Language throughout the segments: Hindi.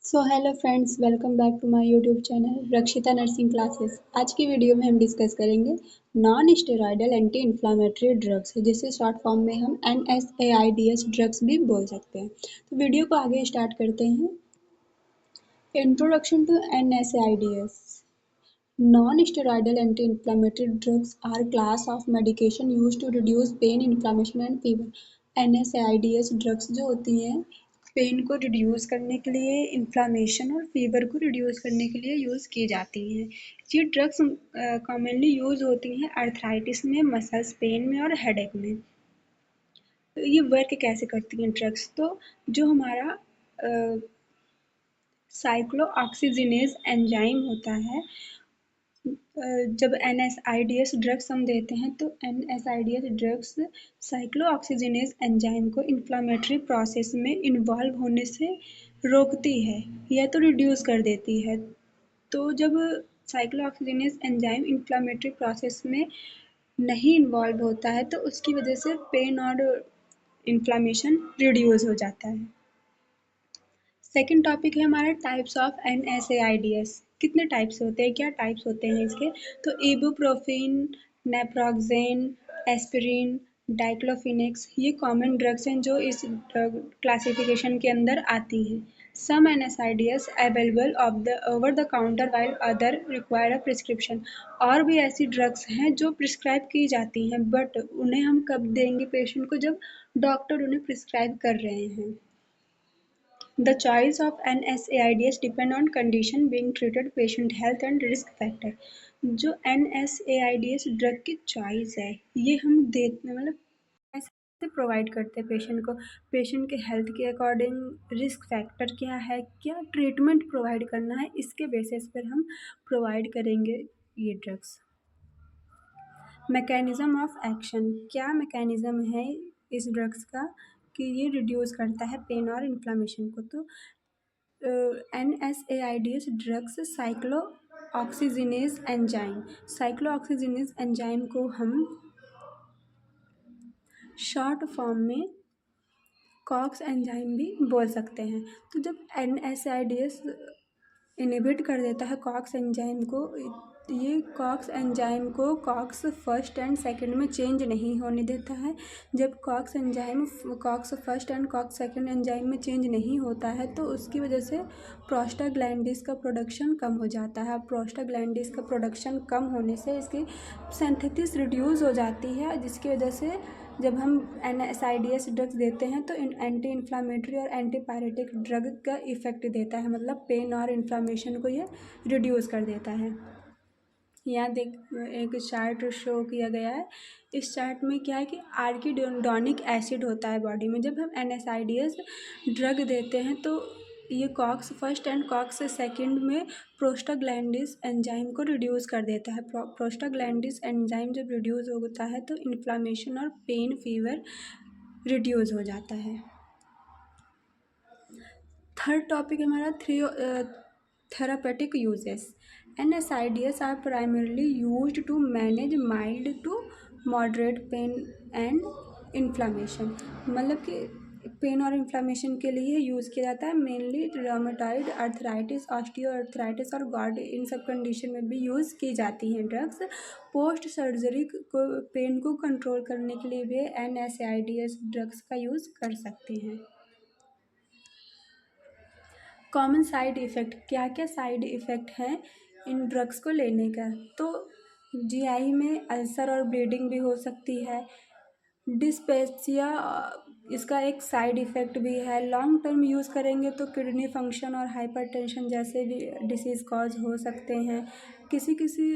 So hello friends, welcome back to my YouTube channel Rakshita nursing classes. आज की वीडियो में हम डिस्कस करेंगे non steroidal anti inflammatory drugs, जिसे शॉर्ट फॉर्म में हम NSAIDs ड्रग्स भी बोल सकते हैं। तो वीडियो को आगे स्टार्ट करते हैं। Introduction to NSAIDs। Non-steroidal anti-inflammatory drugs are class of medication used to reduce pain, inflammation and fever. NSAIDs drugs जो होती हैं पेन को रिड्यूस करने के लिए, इन्फ्लामेशन और फीवर को रिड्यूस करने के लिए यूज़ की जाती हैं। ये ड्रग्स कॉमनली यूज़ होती हैं अर्थराइटिस में, मसल्स पेन में और हेडेक में। तो ये वर्क कैसे करती हैं ड्रग्स? तो जो हमारा साइक्लोऑक्सीजिनेज एंजाइम होता है, जब NSAIDs ड्रग्स हम देते हैं तो NSAIDs ड्रग्स साइक्लोऑक्सीजिनेज एंजाइम को इन्फ्लामेटरी प्रोसेस में इन्वॉल्व होने से रोकती है या तो रिड्यूस कर देती है। तो जब साइक्लोऑक्सीजिनेज एंजाइम इन्फ्लामेटरी प्रोसेस में नहीं इन्वॉल्व होता है तो उसकी वजह से पेन और इन्फ्लामेशन रिड्यूस हो जाता है। सेकेंड टॉपिक है हमारा टाइप्स ऑफ NSAIDs। कितने टाइप्स होते हैं, क्या टाइप्स होते हैं इसके? तो इबुप्रोफेन, नेप्रोक्सेन, एस्पिरिन, डाइक्लोफिनेक्स ये कॉमन ड्रग्स हैं जो इस ड्रग क्लासिफिकेशन के अंदर आती हैं। सम NSAIDs available of the over the counter while other require a prescription. और भी ऐसी ड्रग्स हैं जो प्रिस्क्राइब की जाती हैं, बट उन्हें हम कब देंगे पेशेंट को? जब डॉक्टर उन्हें प्रिस्क्राइब कर रहे हैं। The choice of NSAIDs depend on condition being treated, patient health and risk factor। जो NSAIDs ड्रग की चॉइस है ये हम देते मतलब कैसे प्रोवाइड करते हैं पेशेंट को, पेशेंट के हेल्थ के अकॉर्डिंग, रिस्क फैक्टर क्या है, क्या ट्रीटमेंट प्रोवाइड करना है, इसके बेसिस पर हम प्रोवाइड करेंगे ये ड्रग्स। मैकेनिज़्म ऑफ एक्शन, क्या मैकेनिज़्म है इस ड्रग्स का कि ये रिड्यूस करता है पेन और इन्फ्लामेशन को? तो NSAIDs ड्रग्स साइक्लोऑक्सीजिनेज एंजाइम को हम शॉर्ट फॉर्म में कॉक्स एंजाइम भी बोल सकते हैं। तो जब NSAIDs इनहिबिट कर देता है कॉक्स एंजाइम को, ये कॉक्स एंजाइम को कॉक्स फर्स्ट एंड सेकंड में चेंज नहीं होने देता है। जब COX first and COX second enzyme में चेंज नहीं होता है तो उसकी वजह से प्रोस्टाग्लैंडिस का प्रोडक्शन कम हो जाता है। प्रोस्टाग्लैंडिस का प्रोडक्शन कम होने से इसकी सिंथेसिस रिड्यूस हो जाती है, जिसकी वजह से जब हम NSAIDs ड्रग्स देते हैं तो एंटी इन्फ्लामेटरी और एंटीपायरेटिक ड्रग का इफेक्ट देता है, मतलब पेन और इन्फ्लामेशन को ये रिड्यूस कर देता है। यहाँ देख एक चार्ट शो किया गया है। इस चार्ट में क्या है कि आर्किडोनिक एसिड होता है बॉडी में। जब हम NSAIDs ड्रग देते हैं तो ये COX first and COX second में प्रोस्टाग्लैंडिस एंजाइम को रिड्यूस कर देता है। प्रोस्टाग्लैंडिस एंजाइम जब रिड्यूस होता है तो इन्फ्लामेशन और पेन फीवर रिड्यूस हो जाता है। थर्ड टॉपिक हमारा therapeutic uses. NSAIDs are primarily used to manage mild to moderate pain and inflammation, मतलब कि पेन और इन्फ्लामेशन के लिए यूज़ किया जाता है। मेनली रोमेटॉइड अर्थराइटिस, ऑस्टियोआर्थराइटिस और गॉड, इन सब कंडीशन में भी यूज़ की जाती हैं ड्रग्स। पोस्ट सर्जरी को पेन को कंट्रोल करने के लिए भी NSAIDs ड्रग्स का यूज़ कर सकते हैं। कॉमन साइड इफ़ेक्ट, क्या क्या साइड इफ़ेक्ट हैं इन ड्रग्स को लेने का? तो GI में अल्सर और ब्लीडिंग भी हो सकती है। डिस्पेप्सिया इसका एक साइड इफ़ेक्ट भी है। लॉन्ग टर्म यूज़ करेंगे तो किडनी फंक्शन और हाइपरटेंशन जैसे भी डिसीज़ कॉज हो सकते हैं। किसी किसी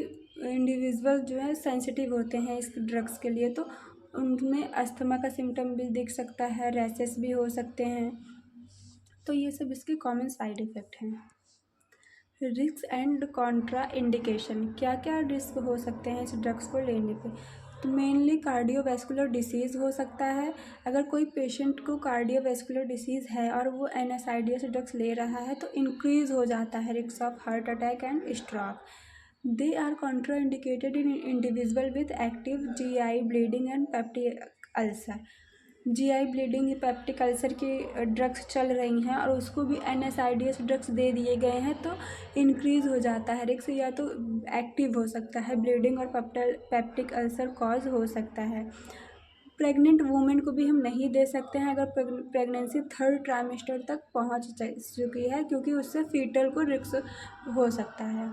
इंडिविजुअल जो है सेंसिटिव होते हैं इस ड्रग्स के लिए, तो उनमें अस्थमा का सिम्टम भी दिख सकता है, रैशेस भी हो सकते हैं। तो ये सब इसके कॉमन साइड इफ़ेक्ट हैं। रिस्क एंड कॉन्ट्रा इंडिकेशन, क्या क्या रिस्क हो सकते हैं इस ड्रग्स को लेने पे? तो मेनली कार्डियोवैस्कुलर डिसीज़ हो सकता है। अगर कोई पेशेंट को कार्डियोवैस्कुलर डिसीज़ है और वो NSAIDs ड्रग्स ले रहा है तो इंक्रीज़ हो जाता है risk of heart attack and stroke. They are contraindicated in individual with active GI bleeding and peptic ulcer. GI bleeding hepatic ulcer की ड्रग्स चल रही हैं और उसको भी NSAIDs ड्रग्स दे दिए गए हैं, तो इंक्रीज़ हो जाता है रिस्क, या तो एक्टिव हो सकता है ब्लीडिंग और पेप्टिक अल्सर कॉज हो सकता है। प्रेग्नेंट वुमेन को भी हम नहीं दे सकते हैं अगर प्रेगनेंसी 3rd ट्राइमेस्टर तक पहुंच चुकी है, क्योंकि उससे फीटल को रिस्क हो सकता है।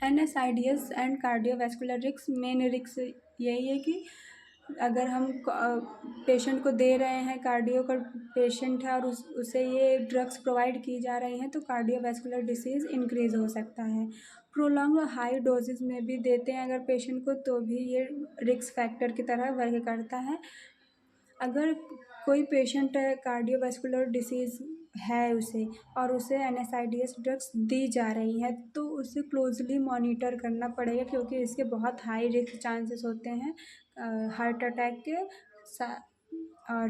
NSAIDs and cardiovascular risk, main risk यही है कि अगर हम पेशेंट को दे रहे हैं, कार्डियो का पेशेंट है और उसे ये ड्रग्स प्रोवाइड की जा रही हैं, तो कार्डियोवैस्कुलर डिसीज़ इंक्रीज़ हो सकता है। प्रोलॉन्ग हाई डोजेज में भी देते हैं अगर पेशेंट को, तो भी ये रिस्क फैक्टर की तरह वर्क करता है। अगर कोई पेशेंट कार्डियोवैस्कुलर डिसीज़ है उसे, और उसे NSAIDs ड्रग्स दी जा रही हैं, तो उसे क्लोजली मॉनिटर करना पड़ेगा, क्योंकि इसके बहुत हाई रिस्क चांसेस होते हैं हार्ट अटैक के और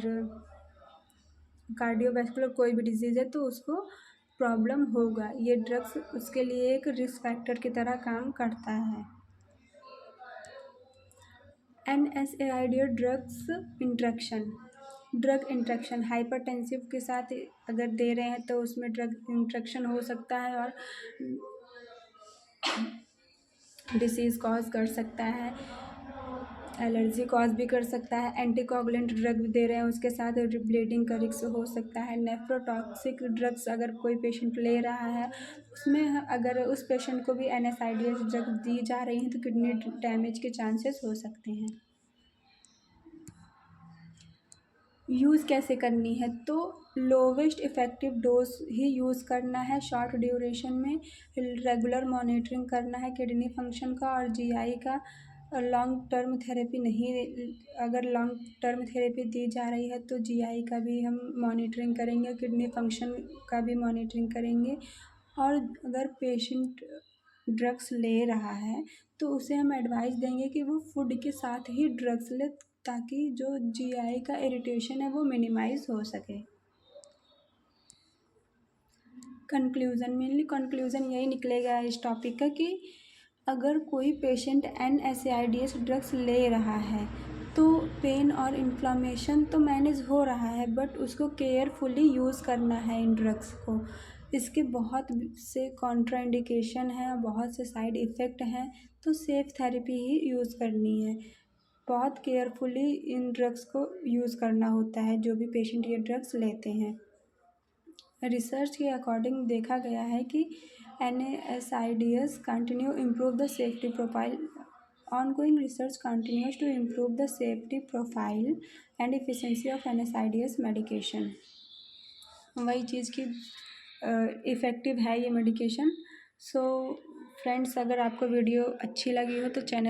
कार्डियोवैस्कुलर कोई भी डिजीज़ है तो उसको प्रॉब्लम होगा। ये ड्रग्स उसके लिए एक रिस्क फैक्टर की तरह काम करता है। NSAID ड्रग्स इंट्रैक्शन हाइपरटेंसिव के साथ अगर दे रहे हैं तो उसमें ड्रग इंट्रैक्शन हो सकता है और डिसीज़ कॉज कर सकता है, एलर्जी कॉज भी कर सकता है। एंटीकोगुलेंट ड्रग दे रहे हैं उसके साथ ब्लीडिंग का रिस्क हो सकता है। नेफ्रोटॉक्सिक ड्रग्स अगर कोई पेशेंट ले रहा है, उसमें अगर उस पेशेंट को भी NSAIDs ड्रग दी जा रही हैं तो किडनी डैमेज के चांसेस हो सकते हैं। यूज़ कैसे करनी है, तो लोवेस्ट इफ़ेक्टिव डोज ही यूज़ करना है शॉर्ट ड्यूरेशन में। रेगुलर मॉनिटरिंग करना है किडनी फंक्शन का और जीआई का। लॉन्ग टर्म थेरेपी नहीं, अगर लॉन्ग टर्म थेरेपी दी जा रही है तो जीआई का भी हम मॉनिटरिंग करेंगे, किडनी फंक्शन का भी मॉनिटरिंग करेंगे। और अगर पेशेंट ड्रग्स ले रहा है तो उसे हम एडवाइस देंगे कि वो फूड के साथ ही ड्रग्स ले, ताकि जो जीआई का इरिटेशन है वो मिनिमाइज़ हो सके। मेनली कंक्लूज़न यही निकलेगा इस टॉपिक का कि अगर कोई पेशेंट NSAIDs ड्रग्स ले रहा है तो पेन और इन्फ्लामेशन तो मैनेज हो रहा है, बट उसको केयरफुली यूज़ करना है इन ड्रग्स को। इसके बहुत से कॉन्ट्राइंडिकेशन हैं और बहुत से साइड इफ़ेक्ट हैं, तो सेफ़ थेरेपी ही यूज़ करनी है। बहुत केयरफुली इन ड्रग्स को यूज़ करना होता है जो भी पेशेंट ये ड्रग्स लेते हैं। रिसर्च के अकॉर्डिंग देखा गया है कि NSAIDs continue improve the safety profile ongoing research continues to improve the safety profile and efficiency of NSAIDs medication। वही चीज़ की इफ़ेक्टिव है ये मेडिकेशन। सो फ्रेंड्स, अगर आपको वीडियो अच्छी लगी हो तो चैनल